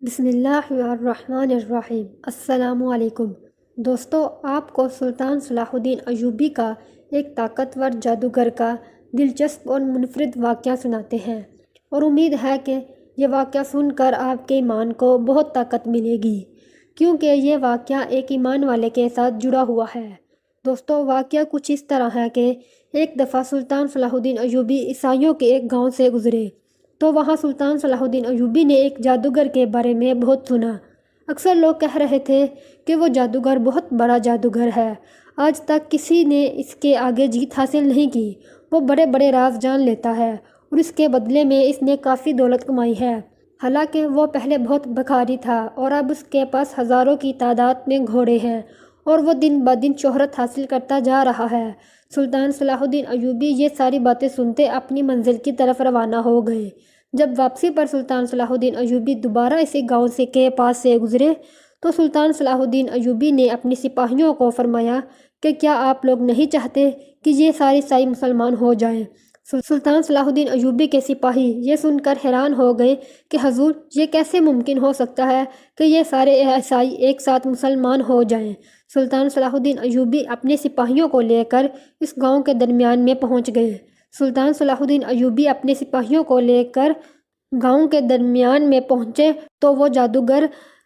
بسم اللہ الرحمن الرحیم۔ السلام علیکم دوستو، آپ کو سلطان صلاح الدین ایوبی کا ایک طاقتور جادوگر کا دلچسپ اور منفرد واقعہ سناتے ہیں، اور امید ہے کہ یہ واقعہ سن کر آپ کے ایمان کو بہت طاقت ملے گی، کیونکہ یہ واقعہ ایک ایمان والے کے ساتھ جڑا ہوا ہے۔ دوستو، واقعہ کچھ اس طرح ہے کہ ایک دفعہ سلطان صلاح الدین ایوبی عیسائیوں کے ایک گاؤں سے گزرے، تو وہاں سلطان صلاح الدین ایوبی نے ایک جادوگر کے بارے میں بہت سنا۔ اکثر لوگ کہہ رہے تھے کہ وہ جادوگر بہت بڑا جادوگر ہے، آج تک کسی نے اس کے آگے جیت حاصل نہیں کی، وہ بڑے بڑے راز جان لیتا ہے، اور اس کے بدلے میں اس نے کافی دولت کمائی ہے۔ حالانکہ وہ پہلے بہت بھکاری تھا، اور اب اس کے پاس ہزاروں کی تعداد میں گھوڑے ہیں، اور وہ دن بدن شہرت حاصل کرتا جا رہا ہے۔ سلطان صلاح الدین ایوبی یہ ساری باتیں سنتے اپنی منزل کی طرف روانہ ہو گئے۔ جب واپسی پر سلطان صلاح الدین ایوبی دوبارہ اسی گاؤں کے پاس سے گزرے، تو سلطان صلاح الدین ایوبی نے اپنی سپاہیوں کو فرمایا کہ کیا آپ لوگ نہیں چاہتے کہ یہ سارے عیسائی مسلمان ہو جائیں؟ سلطان صلاح الدین ایوبی کے سپاہی یہ سن کر حیران ہو گئے کہ حضور، یہ کیسے ممکن ہو سکتا ہے کہ یہ سارے عیسائی ایک ساتھ مسلمان ہو جائیں؟ سلطان صلاح الدین ایوبی اپنے سپاہیوں کو لے کر اس گاؤں کے درمیان میں پہنچ گئے۔ سلطان صلاح الدین ایوبی اپنے سپاہیوں کو لے کر گاؤں کے درمیان میں پہنچے تو وہ جادوگر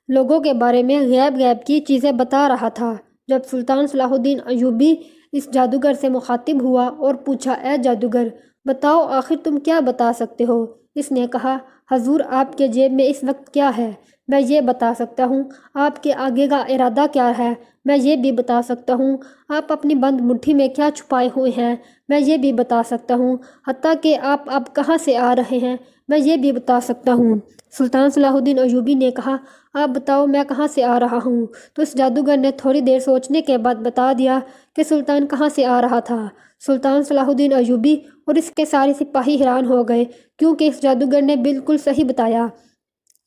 لوگوں کے بارے میں غیب کی چیزیں بتا رہا تھا۔ جب سلطان صلاح الدین ایوبی اس جادوگر سے مخاطب ہوا اور پوچھا، اے جادوگر، بتاؤ آخر تم کیا بتا سکتے ہو؟ اس نے کہا، حضور، آپ کے جیب میں اس وقت کیا ہے؟ میں یہ بتا سکتا ہوں۔ آپ کے آگے کا ارادہ کیا ہے؟ میں یہ بھی بتا سکتا ہوں۔ آپ اپنی بند مٹھی میں کیا چھپائے ہوئے ہیں؟ میں یہ بھی بتا سکتا ہوں۔ حتیٰ کہ آپ اب کہاں سے آ رہے ہیں؟ میں یہ بھی بتا سکتا ہوں۔ سلطان صلاح الدین ایوبی نے کہا، آپ بتاؤ میں کہاں سے آ رہا ہوں؟ تو اس جادوگر نے تھوڑی دیر سوچنے کے بعد بتا دیا کہ سلطان کہاں سے آ رہا تھا۔ سلطان صلاح الدین ایوبی اور اس کے سارے سپاہی حیران ہو گئے، کیونکہ اس جادوگر نے بالکل صحیح بتایا۔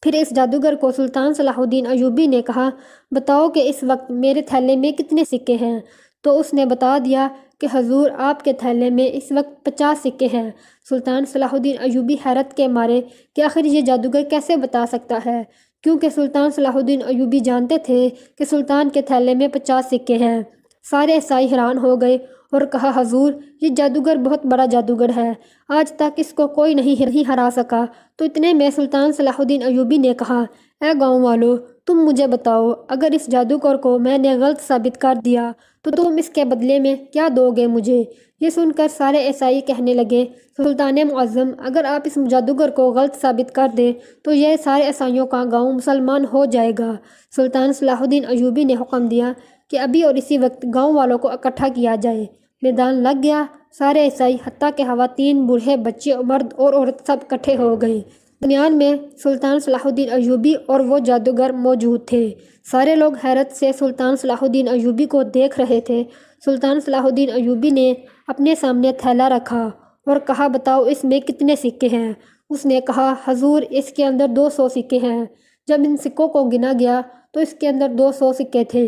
پھر اس جادوگر کو سلطان صلاح الدین ایوبی نے کہا، بتاؤ کہ اس وقت میرے تھیلے میں کتنے سکے ہیں؟ تو اس نے بتا دیا کہ حضور، آپ کے تھیلے میں اس وقت 50 سکے ہیں۔ سلطان صلاح الدین ایوبی حیرت کے مارے کہ آخر یہ جادوگر کیسے بتا سکتا ہے، کیونکہ سلطان صلاح الدین ایوبی جانتے تھے کہ سلطان کے تھیلے میں 50 سکے ہیں۔ سارے عیسائی حیران ہو گئے اور کہا، حضور، یہ جادوگر بہت بڑا جادوگر ہے، آج تک اس کو کوئی نہیں ہرا سکا۔ تو اتنے میں سلطان صلاح الدین ایوبی نے کہا، اے گاؤں والو، تم مجھے بتاؤ، اگر اس جادوگر کو میں نے غلط ثابت کر دیا تو تم اس کے بدلے میں کیا دو گے مجھے؟ یہ سن کر سارے عیسائی کہنے لگے، سلطان معظم، اگر آپ اس جادوگر کو غلط ثابت کر دیں تو یہ سارے عیسائیوں کا گاؤں مسلمان ہو جائے گا۔ سلطان صلاح الدین ایوبی نے حکم دیا کہ ابھی اور اسی وقت گاؤں والوں کو اکٹھا کیا جائے۔ میدان لگ گیا، سارے عیسائی حتیٰ کہ خواتین، بوڑھے، بچے، مرد اور عورت سب اکٹھے ہو گئے۔ درمیان میں سلطان صلاح الدین ایوبی اور وہ جادوگر موجود تھے۔ سارے لوگ حیرت سے سلطان صلاح الدین ایوبی کو دیکھ رہے تھے۔ سلطان صلاح الدین ایوبی نے اپنے سامنے تھیلا رکھا اور کہا، بتاؤ اس میں کتنے سکے ہیں؟ اس نے کہا، حضور، اس کے اندر 200 سکے ہیں۔ جب ان سکوں کو گنا گیا تو اس کے اندر 200 سکے تھے۔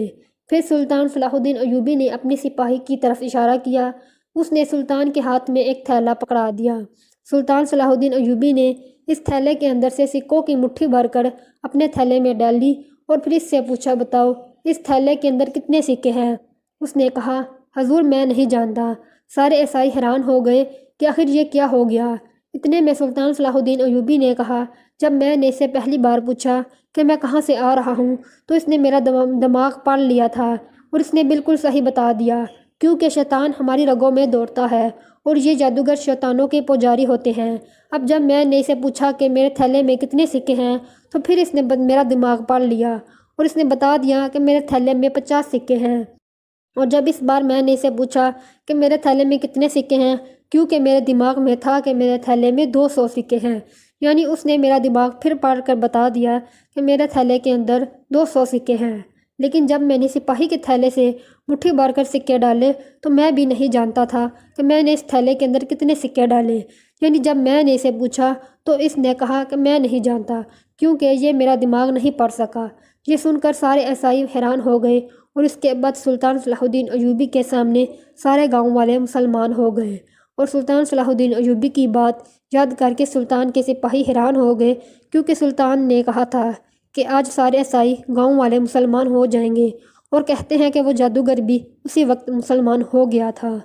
پھر سلطان صلاح الدین ایوبی نے اپنی سپاہی کی طرف اشارہ کیا، اس نے سلطان کے ہاتھ میں ایک تھیلا پکڑا دیا۔ سلطان صلاح الدین ایوبی نے اس تھیلے کے اندر سے سکوں کی مٹھی بھر کر اپنے تھیلے میں ڈال دی اور پھر اس سے پوچھا، بتاؤ اس تھیلے کے اندر کتنے سکے ہیں؟ اس نے کہا، حضور، میں نہیں جانتا۔ سارے عیسائی حیران ہو گئے کہ آخر یہ کیا ہو گیا۔ اتنے میں سلطان صلاح الدین ایوبی نے کہا، جب میں نے اسے پہلی بار پوچھا کہ میں کہاں سے آ رہا ہوں تو اس نے میرا دماغ پڑھ لیا تھا، اور اس نے بالکل صحیح بتا دیا، کیونکہ شیطان ہماری رگوں میں دوڑتا ہے اور یہ جادوگر شیطانوں کے پجاری ہوتے ہیں۔ اب جب میں نے اسے پوچھا کہ میرے تھیلے میں کتنے سکے ہیں تو پھر اس نے میرا دماغ پڑھ لیا اور اس نے بتا دیا کہ میرے تھیلے میں 50 سکے ہیں۔ اور جب اس بار میں نے اسے پوچھا کہ میرے تھیلے میں کتنے سکے ہیں، کیونکہ میرے دماغ میں تھا کہ میرے تھیلے میں 200 سکے ہیں، یعنی اس نے میرا دماغ پھر پڑھ کر بتا دیا کہ میرے تھیلے کے اندر 200 سکے ہیں۔ لیکن جب میں نے سپاہی کے تھیلے سے مٹھی بھر کر سکے ڈالے تو میں بھی نہیں جانتا تھا کہ میں نے اس تھیلے کے اندر کتنے سکے ڈالے، یعنی جب میں نے اسے پوچھا تو اس نے کہا کہ میں نہیں جانتا، کیونکہ یہ میرا دماغ نہیں پڑھ سکا۔ یہ سن کر سارے عیسائی حیران ہو گئے، اور اس کے بعد سلطان صلاح الدین ایوبی کے سامنے سارے گاؤں والے مسلمان ہو گئے، اور سلطان صلاح الدین ایوبی کی بات یاد کر کے سلطان کے سپاہی حیران ہو گئے، کیونکہ سلطان نے کہا تھا کہ آج سارے عیسائی گاؤں والے مسلمان ہو جائیں گے، اور کہتے ہیں کہ وہ جادوگر بھی اسی وقت مسلمان ہو گیا تھا۔